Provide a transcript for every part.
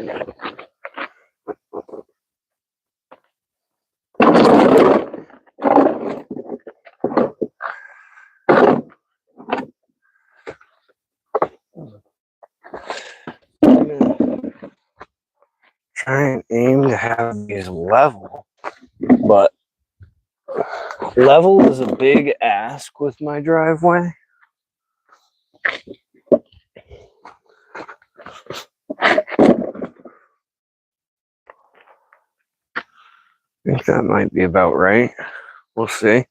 Try and aim to have these level, but level is a big ask with my driveway. I think that might be about right. We'll see.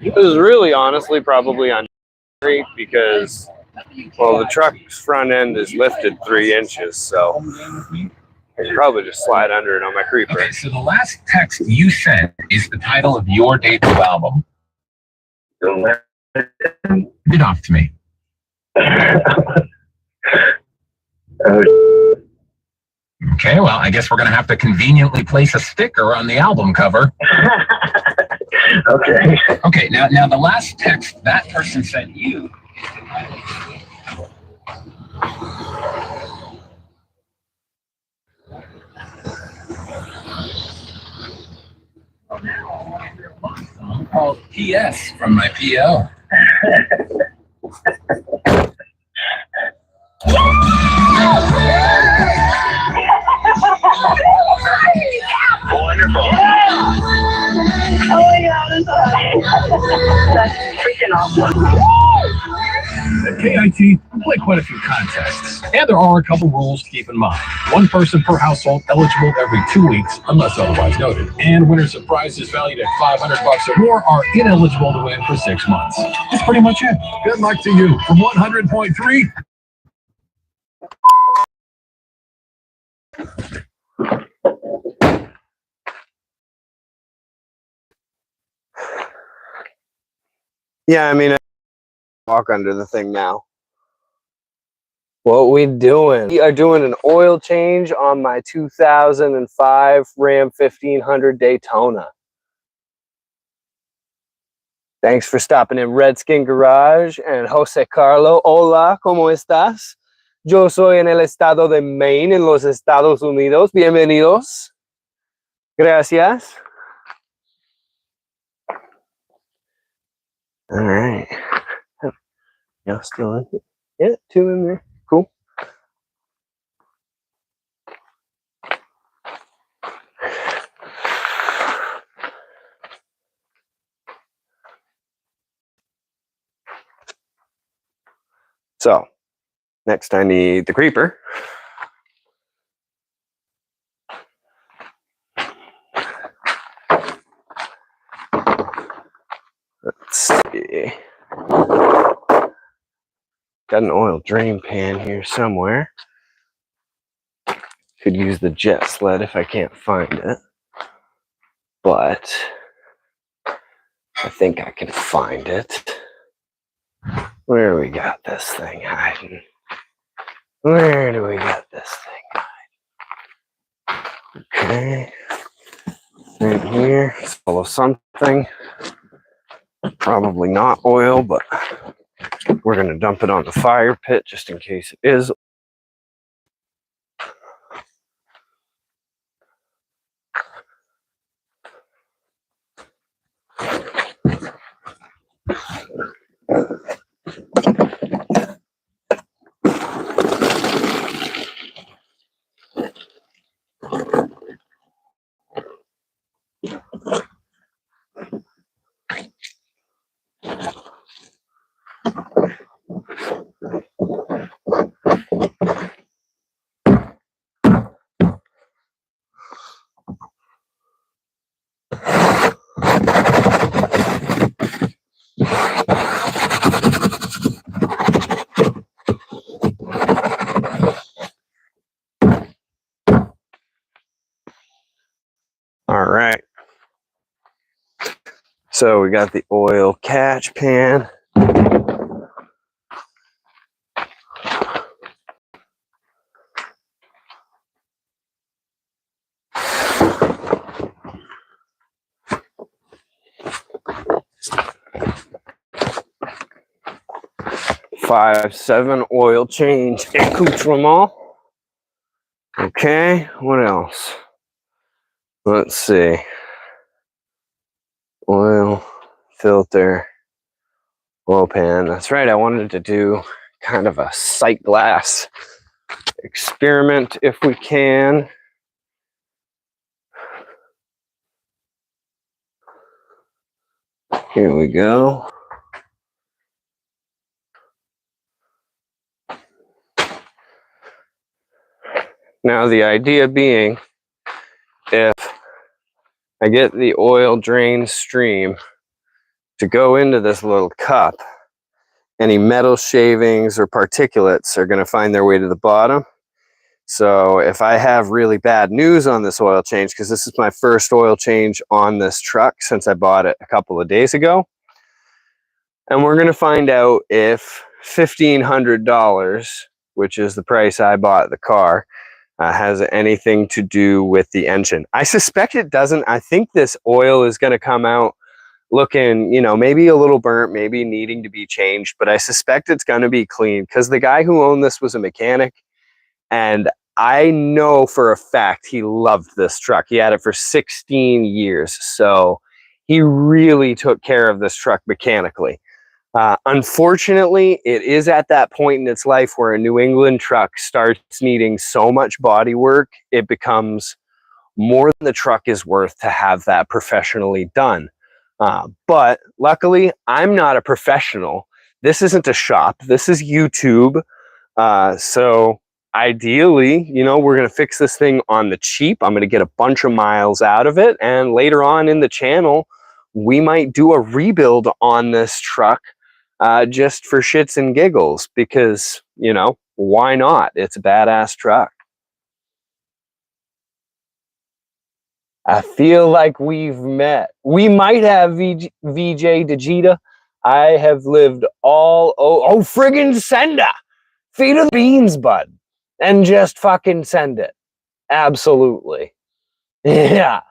It was really honestly probably on street because, well, the truck's front end is lifted 3 inches, so I could probably just slide under it on my creeper. Okay, so the last text you sent is the title of your debut album. Read it off to me. Okay, well, I guess we're going to have to conveniently place a sticker on the album cover. Okay. Okay, now the last text that person sent you. Called PS from my PO. Wonderful. Oh my God, that's freaking awesome. At KIT, we play quite a few contests, and there are a couple rules to keep in mind. One person per household, eligible every 2 weeks, unless otherwise noted. And winners of prizes valued at $500 or more are ineligible to win for 6 months. That's pretty much it. Good luck to you from 100.3. Yeah, I mean, I walk under the thing now. What we doing? We are doing an oil change on my 2005 Ram 1500 Daytona. Thanks for stopping in Redskin Garage and Jose Carlo. Hola, ¿cómo estás? Yo soy en el estado de Maine, en los Estados Unidos. Bienvenidos. Gracias. All right. Y'all still in here? Yeah, 2 in there. Cool. So, next I need the creeper. Let's see. Got an oil drain pan here somewhere. Could use the jet sled if I can't find it. But I think I can find it. Where we got this thing hiding? Where do we got this thing hiding? Okay. in here. It's full of something. Probably not oil, but we're going to dump it on the fire pit just in case it is. All right. So we got the oil catch pan. Five, 7 oil change accoutrement. Okay, what else? Let's see. Oil, filter, oil pan. That's right, I wanted to do kind of a sight glass experiment if we can. Here we go. Now the idea being, if I get the oil drain stream to go into this little cup, any metal shavings or particulates are going to find their way to the bottom. So if I have really bad news on this oil change, because this is my first oil change on this truck since I bought it a couple of days ago, and we're going to find out if $1,500, which is the price I bought the car, has anything to do with the engine. I suspect it doesn't. I think this oil is going to come out looking, you know, maybe a little burnt, maybe needing to be changed, but I suspect it's going to be clean because the guy who owned this was a mechanic, and I know for a fact he loved this truck. He had it for 16 years, so he really took care of this truck mechanically. Unfortunately, it is at that point in its life where a New England truck starts needing so much body work, it becomes more than the truck is worth to have that professionally done. But luckily, I'm not a professional. This isn't a shop. This is YouTube. So ideally, you know, we're going to fix this thing on the cheap. I'm going to get a bunch of miles out of it. And later on in the channel, we might do a rebuild on this truck just for shits and giggles because, you know, why not? It's a badass truck. I feel like we've met. We might have VJ Digita. I have lived all... Oh, friggin' send it. Feed of the beans, bud. And just fucking send it. Absolutely. Yeah.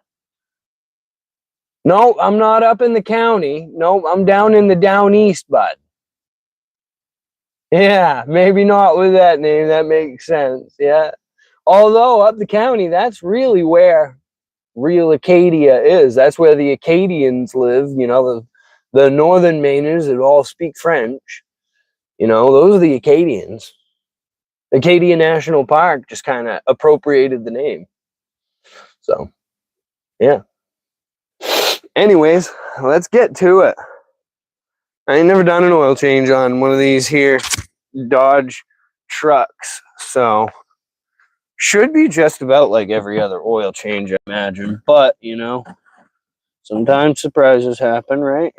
No, I'm not up in the county. No, I'm down in the down east, bud. Yeah, maybe not with that name. That makes sense. Yeah. Although up the county, that's really where real Acadia is. That's where the Acadians live. You know, the northern Mainers that all speak French. You know, those are the Acadians. Acadia National Park just kind of appropriated the name. So, yeah. Anyways, let's get to it. I ain't never done an oil change on one of these here Dodge trucks, so should be just about like every other oil change, I imagine. But, you know, sometimes surprises happen, right?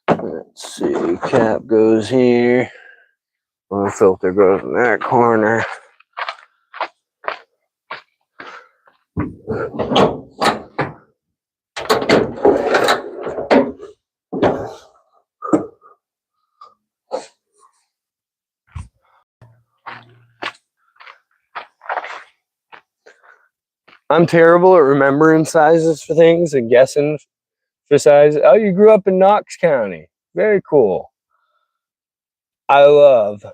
Let's see, cap goes here. Oil filter goes in that corner. I'm terrible at remembering sizes for things and guessing for size. Oh, you grew up in Knox County. Very cool. I love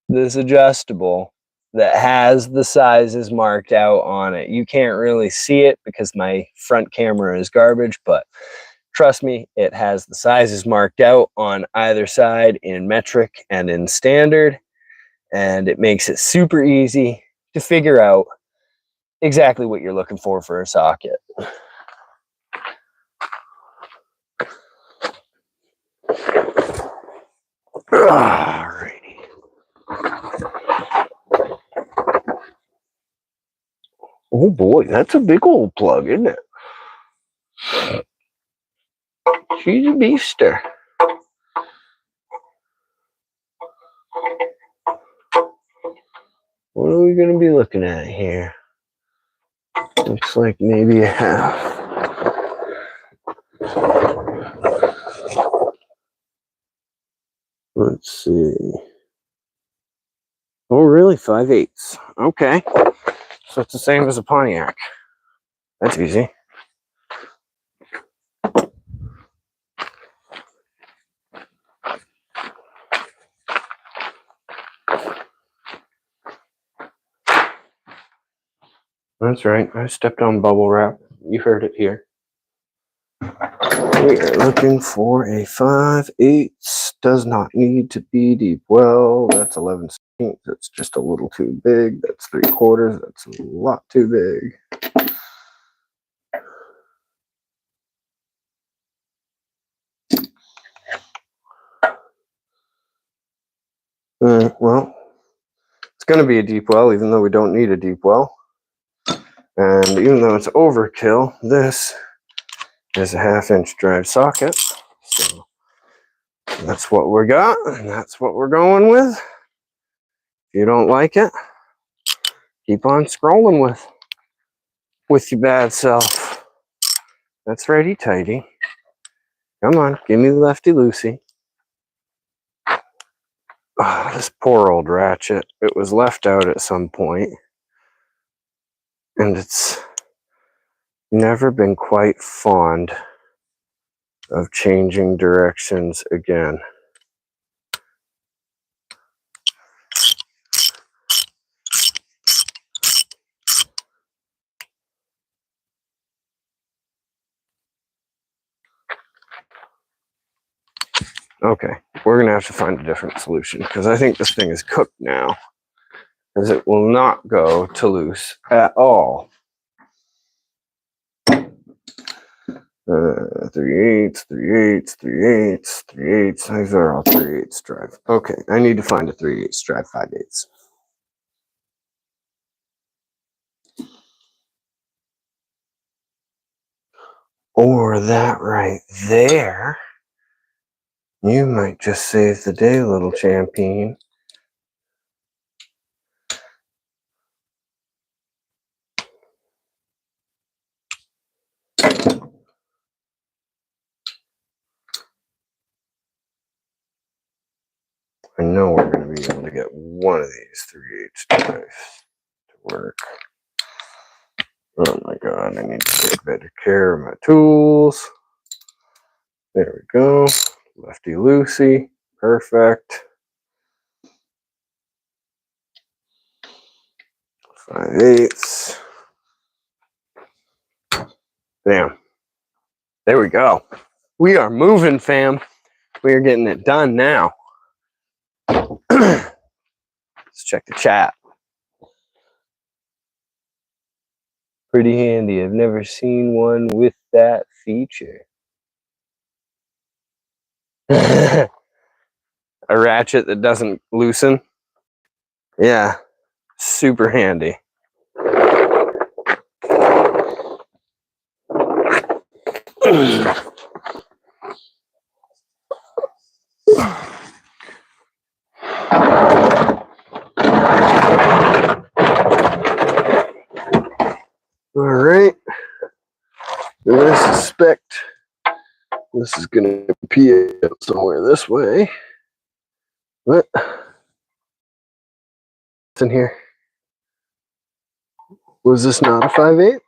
this adjustable that has the sizes marked out on it. You can't really see it because my front camera is garbage, but trust me, it has the sizes marked out on either side in metric and in standard, and it makes it super easy to figure out exactly what you're looking for a socket. Alrighty. Oh boy, that's a big old plug, isn't it? She's a beefster. What are we going to be looking at here? Looks like maybe a half. Let's see. Oh, really? 5/8. Okay. So it's the same as a Pontiac. That's easy. That's right. I stepped on bubble wrap. You heard it here. We are looking for a 5/8. Does not need to be deep well. That's 11/16. That's just a little too big. That's 3/4. That's a lot too big. Well, it's going to be a deep well, even though we don't need a deep well. And even though it's overkill, this is a 1/2-inch drive socket. So that's what we got, and that's what we're going with. If you don't like it, keep on scrolling with your bad self. That's righty tighty. Come on, give me the lefty loosey. Oh, this poor old ratchet. It was left out at some point, and it's never been quite fond of changing directions again. Okay, we're gonna have to find a different solution because I think this thing is cooked now, because it will not go to loose at all. 3/8, 3/8, 3/8, 3/8. These are all 3/8 drive. Okay, I need to find a 3/8 drive 5/8. Or that right there. You might just save the day, little champion. I know we're going to be able to get one of these 3/8 drives to work. Oh my god, I need to take better care of my tools. There we go. Lefty loosey. Perfect. 5/8. Bam. There we go. We are moving, fam. We are getting it done now. Let's check the chat. Pretty handy. I've never seen one with that feature. A ratchet that doesn't loosen. Yeah, super handy. All right. I suspect this is going to pee out somewhere this way. What? What's in here? Was this not a 5/8?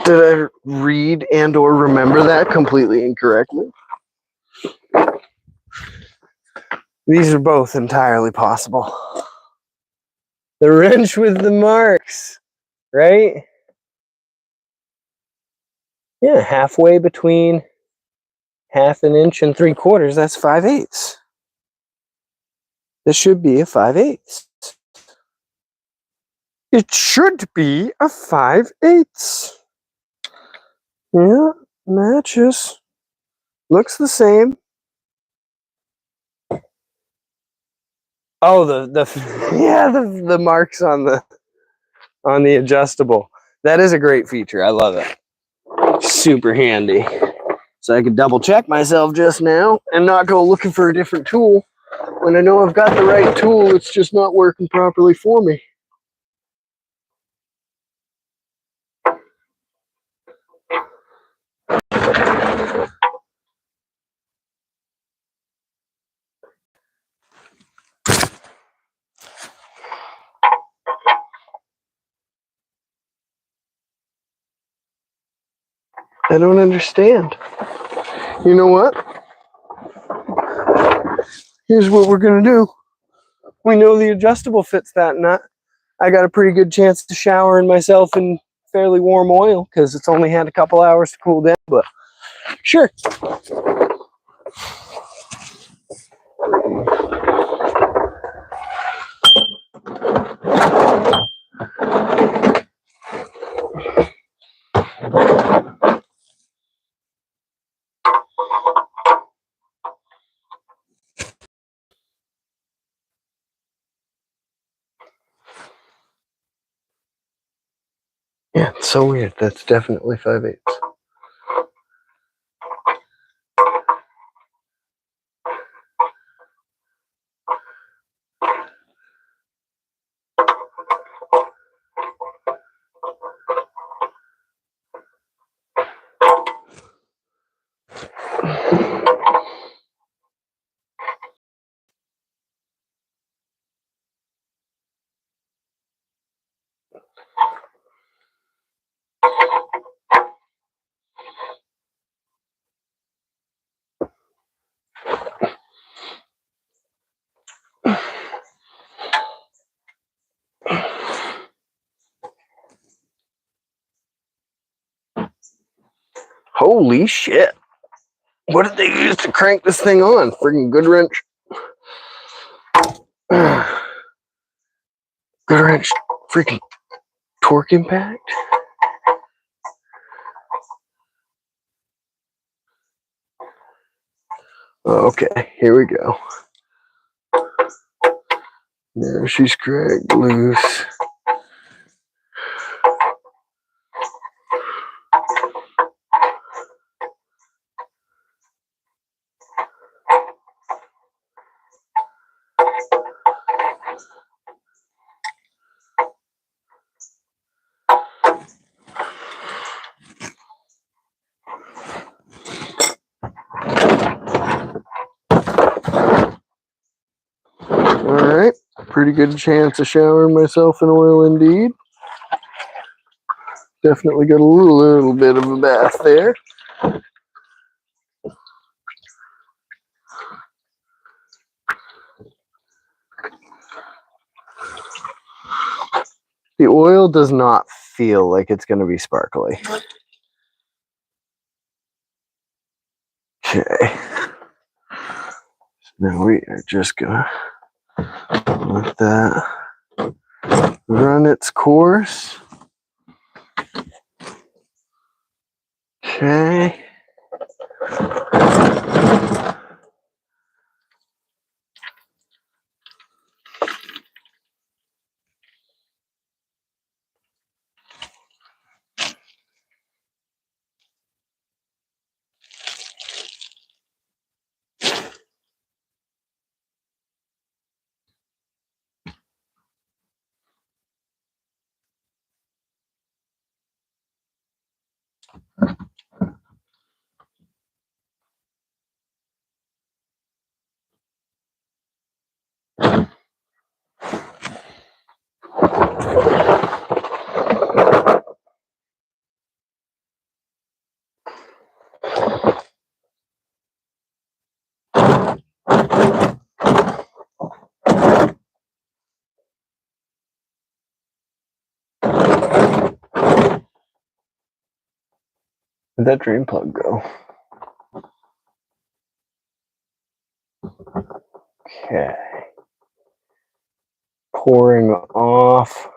Did I read and or remember that completely incorrectly? These are both entirely possible. The wrench with the marks, right? Yeah, halfway between 1/2 inch and 3/4, that's 5/8. This should be a 5/8. It should be a 5/8. Yeah, matches. Looks the same. Oh, yeah, the marks on the adjustable. That is a great feature. I love it. Super handy. So I could double check myself just now and not go looking for a different tool when I know I've got the right tool. It's just not working properly for me. I don't understand. You know what? Here's what we're gonna do. We know the adjustable fits that nut. I got a pretty good chance to shower in myself in fairly warm oil because it's only had a couple hours to cool down, but sure. Yeah, it's so weird. That's definitely 5/8. Holy shit. What did they use to crank this thing on? Friggin' good wrench. Good wrench. Freaking torque impact. Okay, here we go. There she's cracked loose. Alright, pretty good chance of showering myself in oil indeed. Definitely got a little bit of a bath there. The oil does not feel like it's going to be sparkly. Okay. Now we are just going to let that run its course. Okay. Where'd that drain plug go? Okay. Pouring off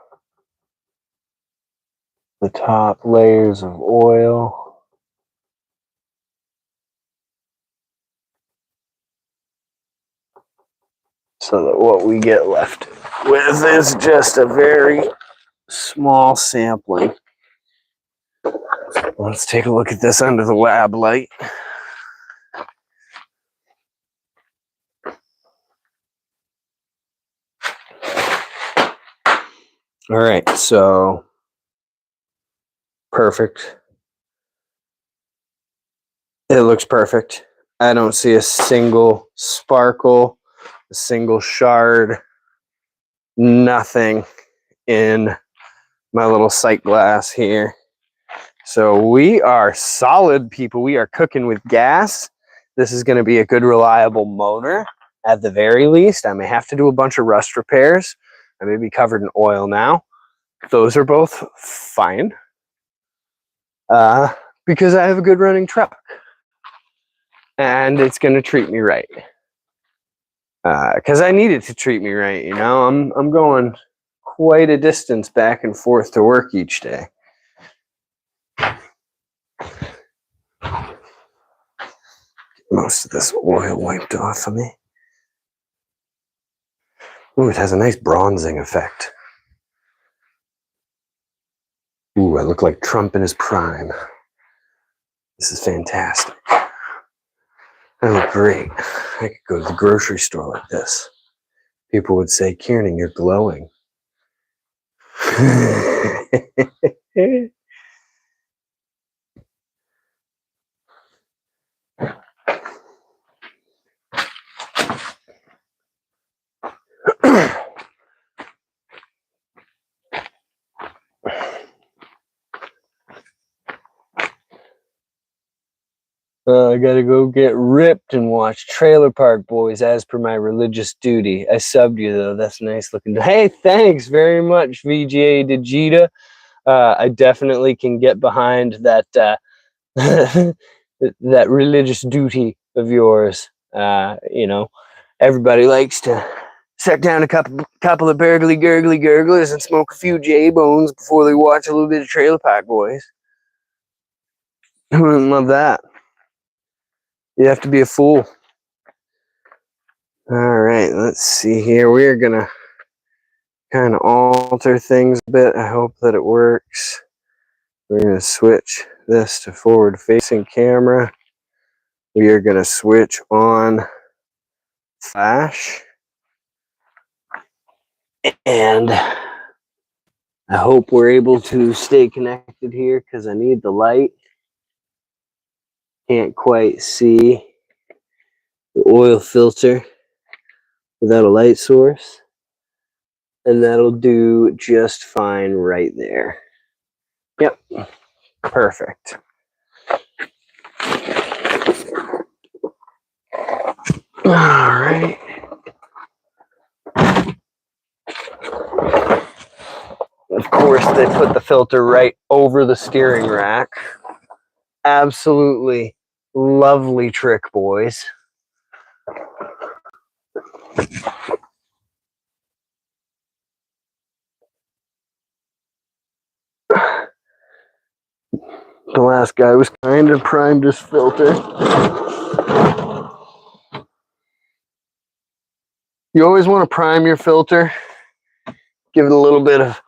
the top layers of oil. So that what we get left with is just a very small sampling. Let's take a look at this under the lab light. All right, so perfect. It looks perfect. I don't see a single sparkle, a single shard, nothing in my little sight glass here. So we are solid, people. We are cooking with gas. This is going to be a good, reliable motor at the very least. I may have to do a bunch of rust repairs. I may be covered in oil now. Those are both fine because I have a good running truck and it's going to treat me right. Because I need it to treat me right, you know. I'm going quite a distance back and forth to work each day. Most of this oil wiped off of me. Ooh, it has a nice bronzing effect. Ooh, I look like Trump in his prime. This is fantastic. I look great. I could go to the grocery store like this. People would say, Kieran, you're glowing. I gotta go get ripped and watch Trailer Park Boys as per my religious duty. I subbed you though. That's nice looking. Hey, thanks very much, VGA Digita. I definitely can get behind that that religious duty of yours. You know, everybody likes to sit down a couple of burgly gurglers and smoke a few J-bones before they watch a little bit of Trailer Park Boys. Who wouldn't love that? You have to be a fool. All right, let's see here. We're gonna kind of alter things a bit. I hope that it works. We're gonna switch this to forward-facing camera. We are gonna switch on flash. And I hope we're able to stay connected here because I need the light. Can't quite see the oil filter without a light source. And that'll do just fine right there. Yep, perfect. All right. Of course, they put the filter right over the steering rack. Absolutely lovely trick, boys. The last guy was kind of primed his filter. You always want to prime your filter. Give it a little bit of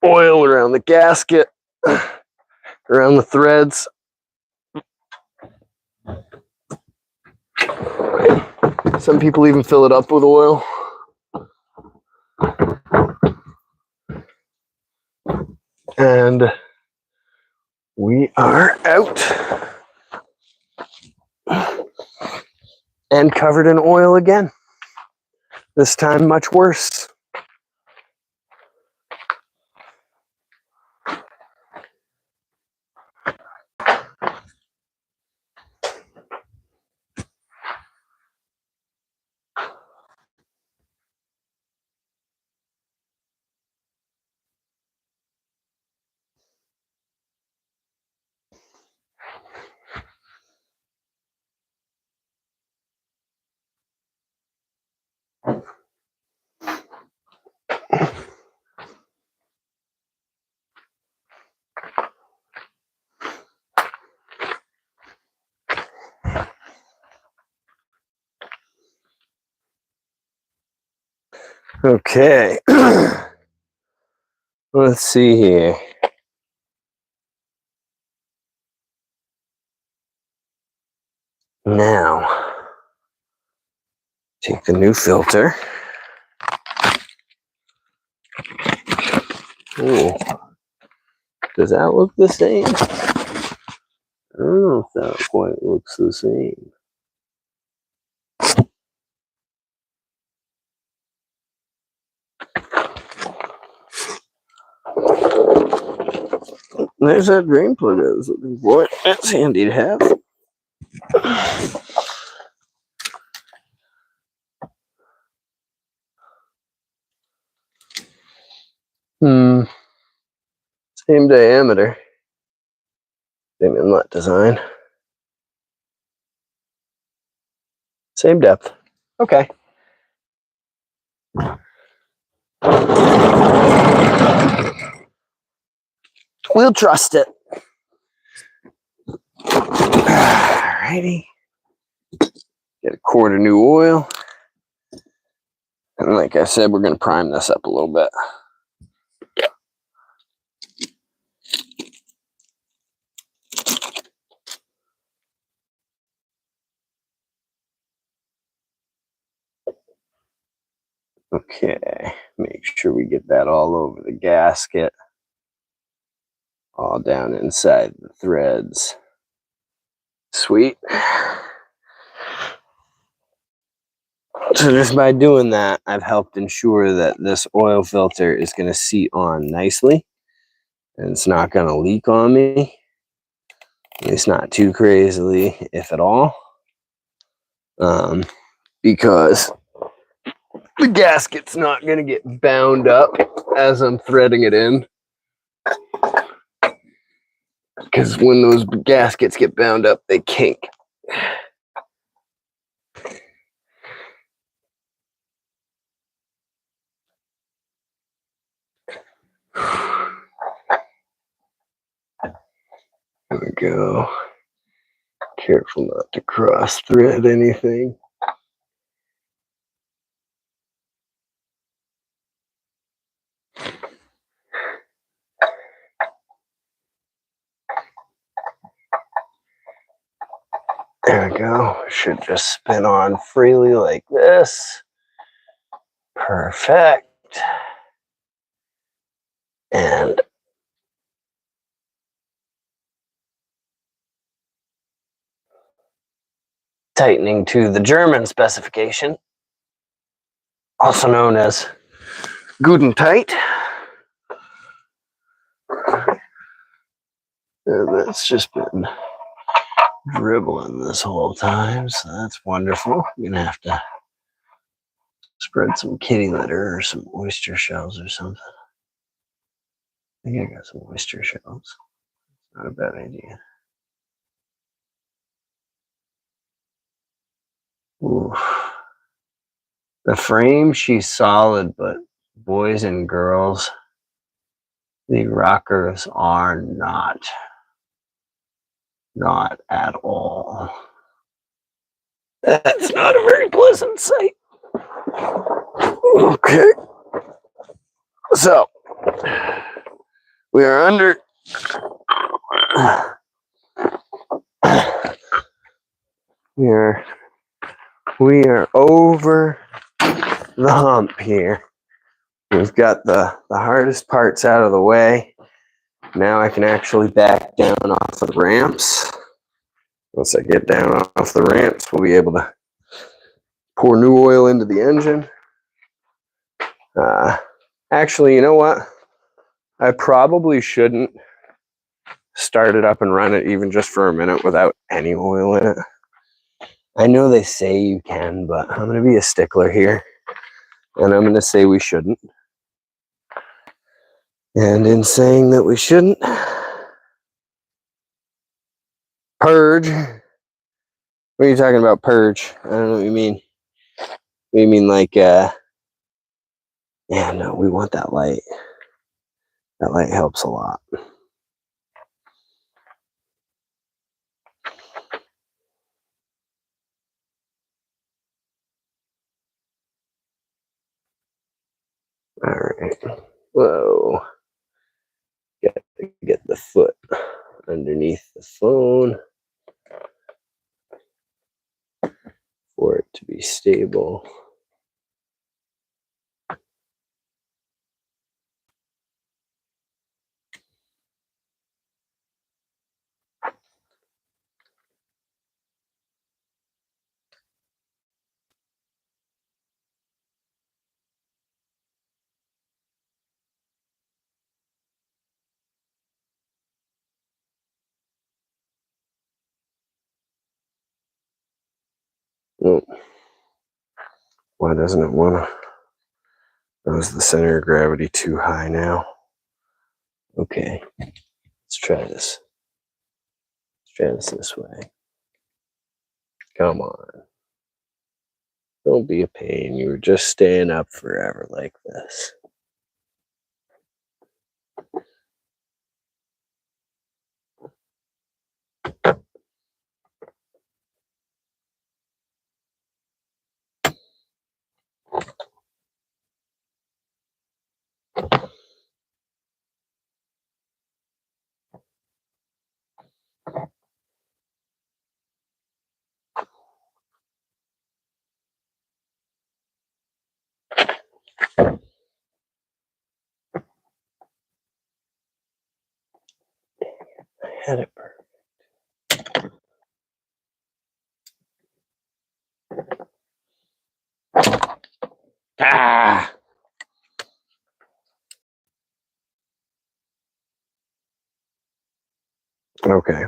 oil around the gasket, around the threads. Some people even fill it up with oil. And we are out. And covered in oil again. This time much worse. Okay. Let's see here. Now, take the new filter. Ooh. Does that look the same? I don't know if that quite looks the same. There's that drain plug I was looking for. That's handy to have. Same diameter. Same inlet design. Same depth. Okay. We'll trust it. Alrighty. Get a quart of new oil. And like I said, we're going to prime this up a little bit. Okay, make sure we get that all over the gasket, all down inside the threads. Sweet. So just by doing that, I've helped ensure that this oil filter is going to seat on nicely, and it's not going to leak on me. At least not too crazily, if at all. Because the gasket's not going to get bound up as I'm threading it in. Because when those gaskets get bound up, they kink. There we go. Careful not to cross thread anything. There we go. Should just spin on freely like this. Perfect. And tightening to the German specification, also known as good and tight. And that's just been dribbling this whole time, so that's wonderful. I'm gonna have to spread some kitty litter or some oyster shells or something. I think I got some oyster shells. Not a bad idea. Ooh. The frame, she's solid, but boys and girls, the rockers are not. Not at all. That's not a very pleasant sight. Okay. So, we are under. We are over the hump here. We've got the hardest parts out of the way. Now I can actually back down off the ramps. Once I get down off the ramps, we'll be able to pour new oil into the engine. Actually, you know what? I probably shouldn't start it up and run it even just for a minute without any oil in it. I know they say you can, but I'm going to be a stickler here. And I'm going to say we shouldn't. And in saying that we shouldn't, purge. What are you talking about, purge? I don't know what you mean. You mean like, yeah, no, we want that light. That light helps a lot. All right. Whoa. Got to get the foot underneath the phone for it to be stable. Oh, why doesn't it want to? That was the center of gravity too high now. Okay, let's try this. Let's try this way. Come on. Don't be a pain. You were just staying up forever like this. I had it perfect. Ah! Okay.